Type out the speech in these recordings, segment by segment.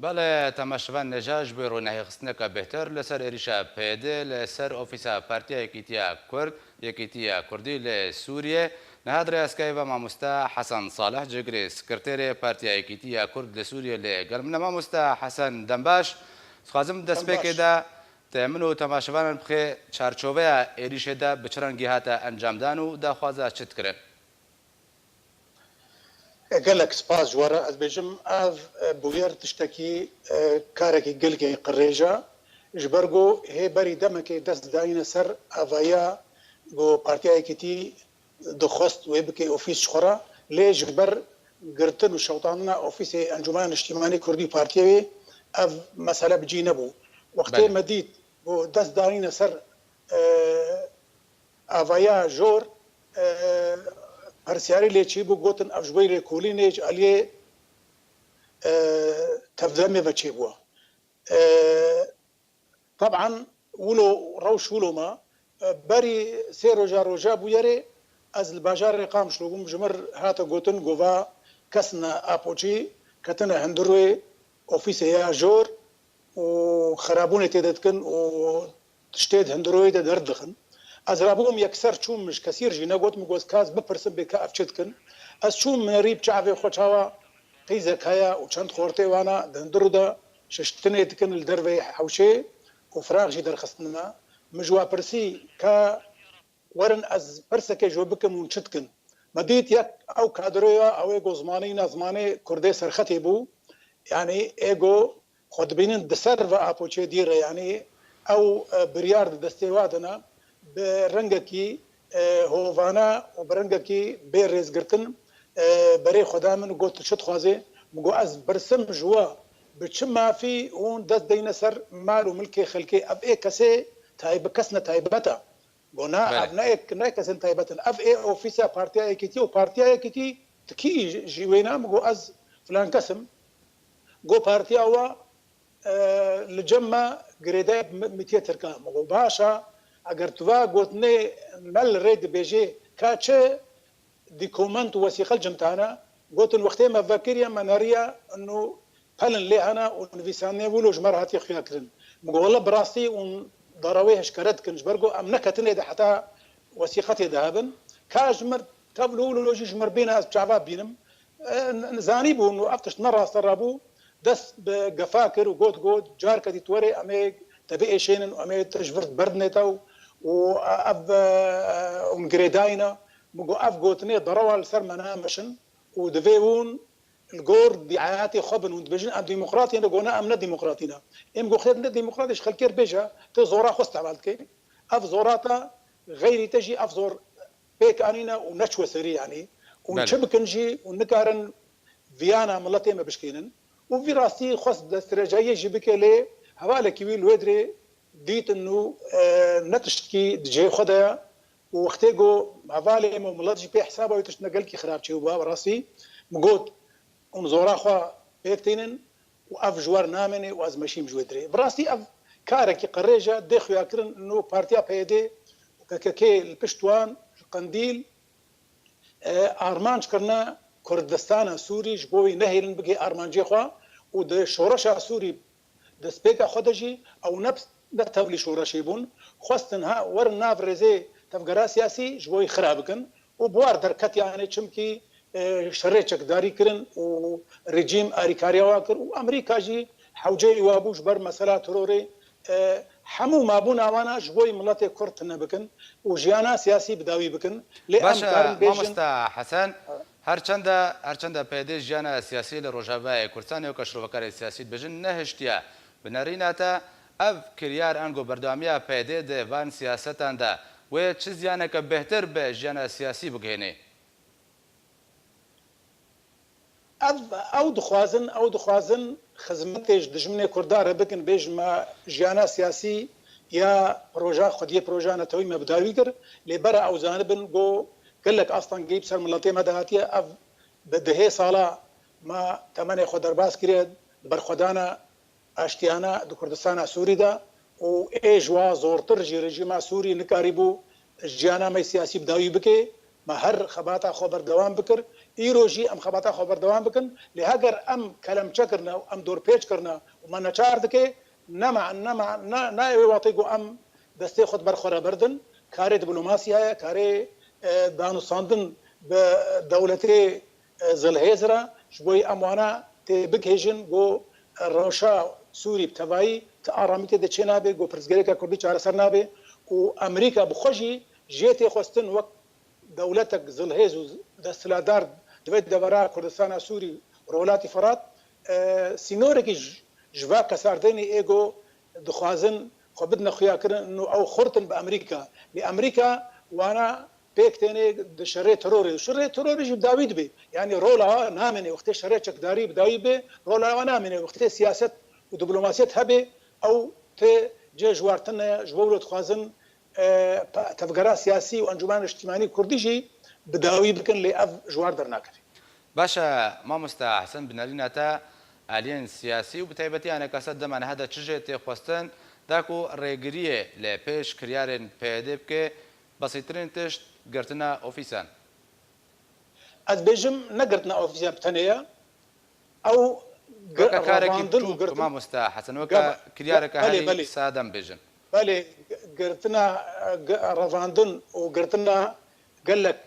بەڵێ تەماشەوان نەجاش بۆی ڕووناهێخستنەکە بهتر لەسەر عێریشە پێدێ لەسەر ئۆفیسا پارتیا یەکیتیە کورد یەکیتیە کوردی لە سووریێ نەهادرە ئەسکایڤە مامۆستا حەسەن ساڵح جێگرێ سکرتێرێ پارتیا یەکیتیە کورد لە سووریە لێ گەلمنە مامۆستا حەسەن دەمباش سخوازم دەستپێکێدا من و تەماشەوانان بخێ چارچۆڤەیە عێریشێدا بچڕەنگی هاتە ئەنجامدان و داخوازە چت کرێ gelek spas ji were ez bêjim ev bûyer tiştekî karekî gelkê qirêja ji ber got hê berî demekê dest dayîne ser evaya got Partiya Yekîtî dixwest wê bike ofîs ji xwe re lê ji ber girtin û şewtanina ofîsê Encûmena Niştîmanî Kurdî Partiyê ev mesele bicî nebû. Wextê me dît got dest danîne ser evaya jor پرسیاری لیچی بو گوتن افجوی ریکولی نیج علیه تفدمه بچی بوا طبعا ولو روش ولو ما بری سه روجا بو یری از الباجار رقام شلوگم جمر هاتا گوتن گووا کسنا اپوچی کتنا هندروی اوفیس یا جور و خرابونه تدتکن و تشتید هندروی ده دردخن از رابوم یکسر چون مش کثیر جی نگوت مگوز کاز بپرسم بکا افچت کن از چون من ریب چعوی خوچاوا قیزه کایا و چند خورته وانا دندرو دا ششتنه تکن الدروی حوشه و فراغ جی درخستن ما مجوا پرسی کا ورن از پرسه که جو بکم ونچت کن مدیت یک او کادرویا او ایگو زمانی نازمانی کرده سرخطی بو یعنی ایگو خود بینن دسر و اپوچه دیره یعنی او بریار دستیوادنا برنگکی هوانا و برنگکی بی ریزگرتن برای خدا من گوت شد خوازه مگو از برسم جوا بچه مافی اون دست دین سر مال و ملک خلکی اب ای کسی تایب کسنا تایبتا گونا اب نه کسن تایبتن اب ای اوفیسا پارتیا یکیتی و پارتیا یکیتی تکی جیوینا مگو از فلان کسم گو پارتیا و لجمع گریده متیتر که مگو باشا اگر توا گوتنه مل رید بیجی کاچه دیکومنت وثیقه جمتانا گوتن وقتی مفکریا مناریا انه پلن لیهانا و نویسانه ولو جمر هاتی خیا کرن مگو والله براستی اون ضراوی هشکرت کنج برگو ام نکتنه ده حتا وثیقه دهابن کاجمر تبلو لوجی جمر بین از بچعوا بینم زانی بو انه افتش نراس رابو دست بقفاكر وقود جار كدي توري امي تبي شينن امي تجبرت بردنتو واب امغريداينا مغو اف غوتني ضروال سر منامشن ودفيون الجور دعاياتي خبن وندبجن ام ديمقراطي نقولنا ام ديمقراطينا ام جو خدنا ديمقراطيش خلكير بيجا تزورا خست عملت كي اف زوراتا غير تجي افزور بيك انينا ونشوى سري يعني ونشبكنجي ونكارن فيانا ملتي ما بشكينن وفي راسي خص استراتيجيه جيبك لي حواله كويل ودري ديت انه نتشكي دجي خدايا وقتيجو حواله ملتي بي حسابه يتشنقل كي خراب شي وبا راسي مقود ونزورا خوا بيكتينن واف جوار نامني واز ماشيم جودري براسي اف كاركي قريجه دخو ياكرن انه بارتيا بيدي وكاكي البشتوان القنديل ارمانج كرنا كردستان سوري جبوي نهيرن بقي ارمانجي خوا ود شورش سوري دسبيكا خدجي او نفس دتولي شورشي بون خواستنها ور نافرزي تفقرا سياسي جبوي خرابكن وبوار دركت يعني چمكي شريچك داري كرن ورجيم اريكاريا واكر وامريكا جي حوجي وابوش بر مساله تروري حمو ما بونا وانا جبوي ملتي كرت نبكن وجيانا سياسي بداوي بكن باشا مامستا حسن هرچند پیدې ژیانە سیاسی لە ڕۆژاوای کوردستان و کەشڕۆڤەکاری سیاسی بژن نەهشتیا بنەڕیناتە ئەv کریار ئەنگۆ بەردەوامیە پیدێ دێڤان سیاسەتاندا وێ چ زیانێکە بهتر بە ژیانە سیاسی بگەێنێ ئەو دخوازن خزمەتێش دژمنێ کوردارە بکن بێژمە ژیانە سیاسی یا پرۆژە خودیە پرۆژانەتەوەی مەبداوی کرد لێبەرە ئەو زانبن بۆ قلك اصلا جيب سر ملتي مدهاتيه اف بدهي صاله ما تمني خو درباس كريد برخدانا اشتيانا دو كردستان سوري دا و ايجوا زورتر جي رجيم سوري نكاريبو جيانا ما سياسي بداوي بكي ما هر خباتا خبر دوام بكر ایروژی ام خباتا خبر دوام بکن لهاگر ام کلم چکرنا و ام دور پیچ کرنا و من نچار دکه نما واطی گو ام دسته خود برخوره بردن کاری دیپلماسیه کاری دانو ساندن به دولتی زلهزرا شبوی اموانا تبکهجن گو روشا سوری بتوایی تآرامیت دچه نابه گو پرزگریکا کردی چهار سر نابه و امریکا بخوشی جیت خوستن وقت دولتك زلهيز ودستلادار دوید دورا کردستان سوری رولات فرات سینورکی جوا کساردنی ایگو دخوازن خو بدنا خویا کرن انه او خورتن بامريكا لامريكا وانا بيكتني دشري تروري جب داويد بي يعني رولا نامني وقت شري داري بداوي بي رولا وانا مني وقت سياسه ودبلوماسيه هبه او ت جوارتنا جبولت خوازن تفكير سياسي وانجمان اجتماعي كرديجي بداوي بكن لأف جوار درناكري باشا مامۆستا حەسەن بنەرینەتە ئالین سیاسی و بتایبەتی ئەنەکەسە دەمان هەدە چژێت تێخواستن داکو ڕێگریە لە پێش کریارێن پێدێ بکە بەسیترین تشت گرتنە ئۆفیسان ئەس بێژم نەگرتنە ئۆفیسیان بتەنەیە ئەو کارێکی مامۆستا حەسەن وەکە کریارەکە هەلی سادەم بێژن بله قرتنا رفاندن وقرتنا قال لك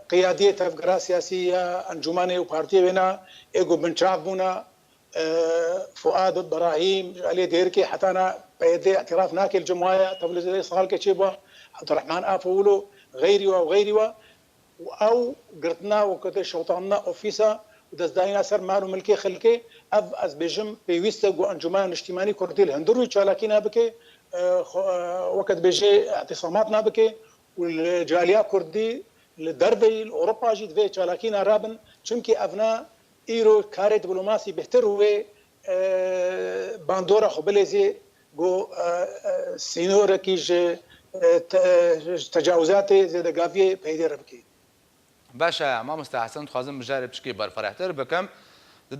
قيادية تفكير سياسية أنجمانية وبارتية بنا إيجو بن شعبنا فؤاد إبراهيم علي ديركي حتى أنا بيدي اعتراف ناكل الجمعية طب زي صار كشيبة عبد الرحمن أفولو وغيري أو قرتنا وكذا شوطنا أوفيسا ودزداينا سر مالو ملكي خلكي از بيجم بيويستا جو انجمان اجتماعي كردي الهندروي شالاكينا بكي وقت بيجي اعتصاماتنا بكي والجاليه كردي الدربي الاوروبا جيت في شالاكينا رابن چونكي افنا ايرو كاري دبلوماسي بهتر هو باندورا خبلزي جو سينور كيج تجاوزات زي غافي بيدر بكي باشا مامۆستا حەسەن خوازم بژارێ پشکی بەرفەرەحتر بکەم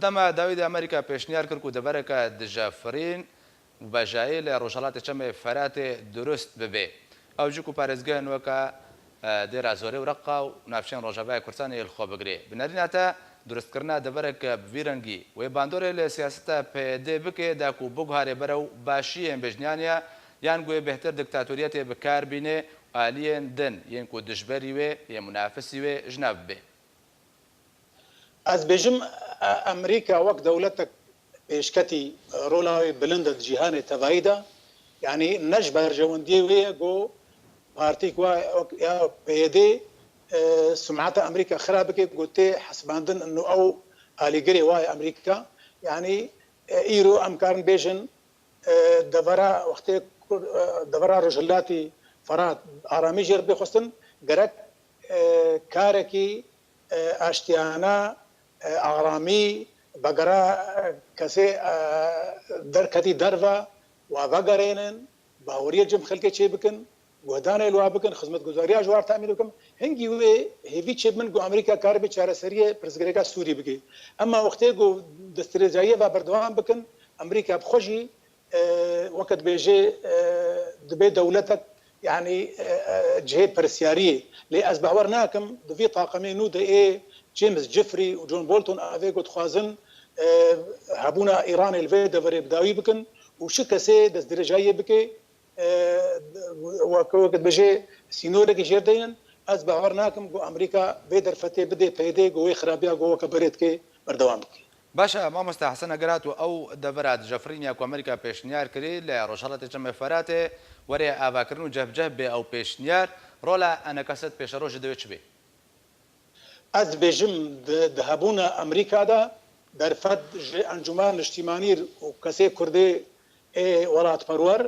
دەما داوید ئەمریکا پێشنیار کرد و دەبەرەکە دژەفرین و بەژایی لە ڕۆژهەڵاتی چەمێ فەراتێ دروست ببێ ئەو جوک و پارێزگایان وەکە دێرا زۆرێ و ڕقا و ناوچەین ڕۆژاوای کوردستانی هێلخۆ بگرێ بنەریناتە دروستکردنا دەبەرەکە بڤیرەنگی وێ باندۆرێ لە سیاستە پێدێ بکێ داکو بگوهارێ بەرە و باشیێن بێژنیانە یان گوێ بهتر دکتاتۆریەتێ بکاربینێ آلين دن ينكو دشبري وي يا منافسي وي جناب به از بيجم امريكا وقت دولتك بيشكتي رولا بلند جيهان تفايدا يعني نجبر جوندي وي جو بارتيك يا بيدي سمعت امريكا خرابك قلت حسباندن انه او اليجري واي امريكا يعني ايرو امكان بيجن دبرا وقت دبرا رجلاتي فرات آرامی جر بخواستن گرک کارکی اشتیانا آرامی بگرا کسی درکتی دروا و وگرینن باوری جم خلک چه بکن گودان الوا بکن خدمت گزاری اجوار تامین بکن هنگی و هیوی چه من گو امریکا کار به چاره سریه پرزگریکا سوری بگی اما وقتی گو دسترجایه و بردوام بکن امریکا بخوشی وقت بیجه دبی دولتك يعني جهه برسياريه لي ازبهورناكم في طاقمين نود اي جيمس جيفري وجون بولتون افيكو تخازن هبونا ايران الفيدا فري بداوي بكن وشكسي دز درجايه بكي وقت بجي سينورك جيردين ازبهورناكم جو امريكا بيدر فتي بدي بيدي جو خرابيا جو كبريت كي بردوام بكي باشا مامۆستا حەسەن ئەگەرات و ئەو دەبەرات ژەفرینیا و ئەمریکا پێشنیار کرد لە ڕۆژهەڵاتی چەمە فەراتێ وەرێ ئاواکردن و جەبجەب بێ ئەو پێشنیار ڕۆڵە ئەنەکەسەت پێشەڕۆژی دەوێت چ بێ ئەس بێژم دەهەبوونە ئەمریکادا دەرفەت ئەنجومان نیشتیمانیر و کەسێ کوردێ وڵاتپەروەر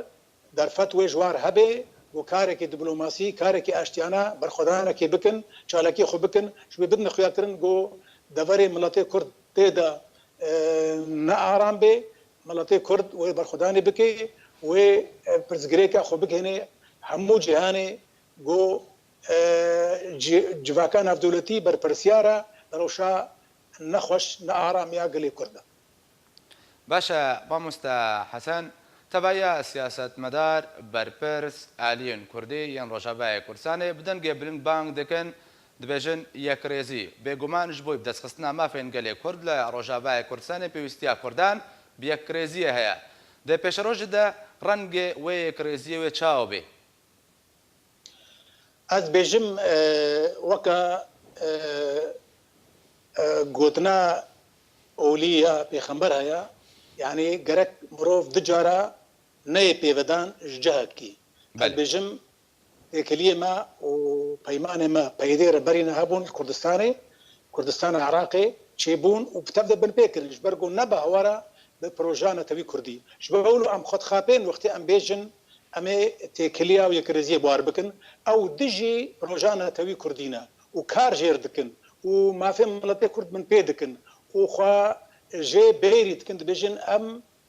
دەرفەت وێ ژوار هەبێ و کارێکی دیپلۆماسی کارێکی ئاشتیانە بەرخۆدانێکی بکن چالاکی خۆ بکن شوێ بدنە خویاکردن گۆ دەڤەرێ مڵەتێ کورد تێدا نەئارام بێ مەڵەتێ کورد وێ بەرخۆدانی بکێ وێ پرزگرێکە خۆ بکهێنێ هەموو جیهانێ گۆ جڤاکان ناودەوڵەتی بەرپرسیارە لەڕەوشا نەخۆش نەئارام یا گەلێ کوردە باشە مامۆستا حەسەن تەبایە سیاسەتمەدار بەرپرس ئالیین کوردی یان ڕۆژاوای کوردستانê bi dengê bilind bang dikin دبێژن یەکڕێزی بێگومانش بۆی بدەستخستنا مافێن گەلێ کورد لە ڕۆژاوای کوردستانی پێویستیە کوردان بەیەکڕێزیە هەیە دە پێشەڕۆژدا ڕەنگێ وێ یەکڕێزیە وێ چاو بێ ئەس بێژم وەکە گوتنا ئۆلیە پێخەمبەر هەیە یعنی گەرەک مرۆڤ دجارە نەیە پێوەدان ژجەهەکی بێژم تێکەلیەمە و پەیمانێمە پەیدێرە بەرینە هەبوون کوردستانە عراقێ چێبوون و پتەب دەبن پێکردش بەرگۆ نەبە هەوارە بە پرۆژانەتەوی کوردی ژ بەوڵ ئەم خۆتخاپێن وەختی ئەم بێژن ئەمێ تێکەلیا و یەکرێزیە بوار بکن ئەو دژی پرۆژانەتەوی کوردینە و کار ژێر دکن و مافێ مڵەتێ کورد من پێ دکن وخوا ژێ بێری دکن دبێژن ئەم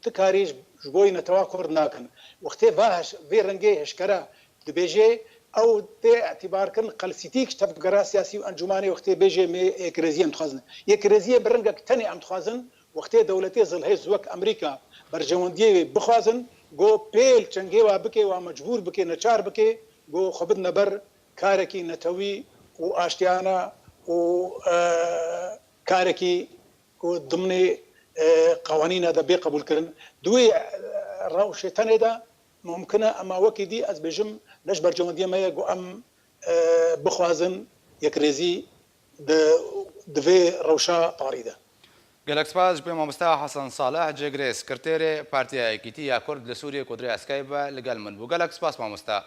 تکاریش بۆی نەتەوا کورد ناکەن وەختێ باش vê rengê hişkera dibêjê ew tê etîbarkirin qelsîtîk ji tevgera siyasî û encûmanê wextê bêjê mê yekirêziyê em dixwazin yekirêziyê bi rengek tenê em dixwazin wextê dewletê zilhêz wek Amerîka berjewendiyê wê bixwazin got pêl çengê wa bike wa mecbûr bike neçar bike got xwe bidine ber karekî netewî û aştiyana û karekî ku dimnê قوانینە دەبێ قبولکردن دوێ ڕەوشێتەنێدا ممکنە ئەما وەکی دی ئەس بێژم لەش بەرجەوەندیەمەیە گو ئەم بخوازن یەکرێزی divê rewşa parî de. Gelek spas ji mamosta Hesan Saleh Cegrê Sekreterê Partiya Yekîtiya Kurd li Sûriyê Kudrê Eskaybe li gel min bû. Gelek spas mamosta.